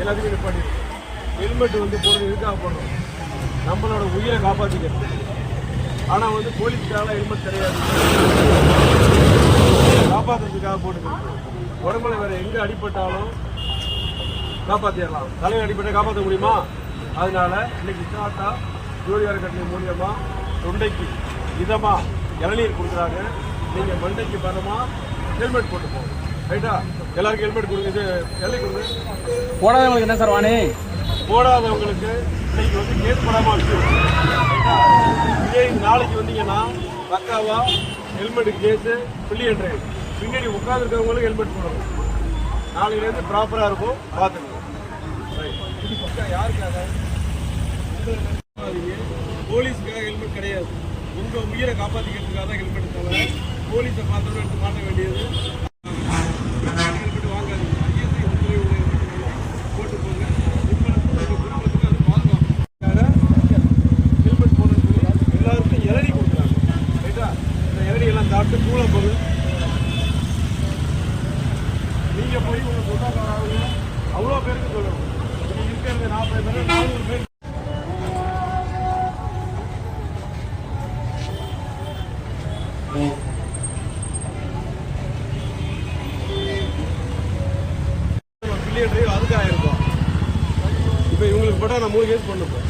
எல்லாத்தையும் நிப்பாட்டி. ஹெல்மெட் வந்து போடுறது எதுக்காக போடுறோம்? நம்மளோட உயிரை காப்பாற்றிக்கிறது. ஆனால் வந்து போலீஸ்க்காக ஹெல்மெட் கிடையாது, காப்பாற்றுறதுக்காக போட்டுக்கிறது. உடம்புல வேற எங்கே அடிபட்டாலும் காப்பாற்றிடலாம், தலையில் அடிப்பட்ட காப்பாற்ற முடியுமா? அதனால இன்னைக்கு ஸ்டார்ட்டா ஜோடியார் கட்டளை மூலியமா தொண்டைக்கு இதமா இளநீர் கொடுக்குறாங்க. நீங்கள் மண்டைக்கு பரமா ஹெல்மெட் போட்டு போகணும். ரைட்டா? எல்லாருக்கும் ஹெல்மெட் கொடுங்க. எல்லை கொடுங்க. போடாதவங்களுக்கு என்ன சார் வாணி? போடாதவங்களுக்கு இன்னைக்கு வந்து கேஸ் போடாமல் வச்சுருக்கோம். இதே நாளைக்கு வந்தீங்கன்னா பக்காவா ஹெல்மெட் கேஸு பில்லியன் டிரைவ் பின்னாடி உட்காந்துருக்கவங்களும் ஹெல்மெட் போடணும். நாளையிலேருந்து ப்ராப்பராக இருக்கும், பார்த்துக்கணும். யாருக்காக? போலீஸுக்காக ஹெல்மெட் கிடையாது, உங்கள் உயிரை காப்பாற்றிக்கிறதுக்காக தான் ஹெல்மெட். தவிர போலீஸை பார்த்தோன்னு எடுத்து மாட்ட வேண்டியது. ஹெல்மெட் வாங்காதீங்க. போட்டு போங்க. குடும்பத்துக்கு அது பாதுகாப்பு. ஹெல்மெட் போடுறது எல்லாருக்கும் இளநீ கொடுக்குறாங்க. ரைட்டா? இந்த இளநியெல்லாம் சாப்பிட்டு கூலை போகுது. நீங்கள் போய் உங்கள் சொந்தக்காரங்க அவ்வளோ பேருக்கு சொல்லணும். நீங்கள் இருக்கிறது 40 பேர் 400 பேர். பில்லியன் டிரைவ் அதுக்கு 1000 ரூபா. இப்போ இவங்களுக்கு போட்டால் நான் 3 கேஸ் பண்ணுப்பேன்.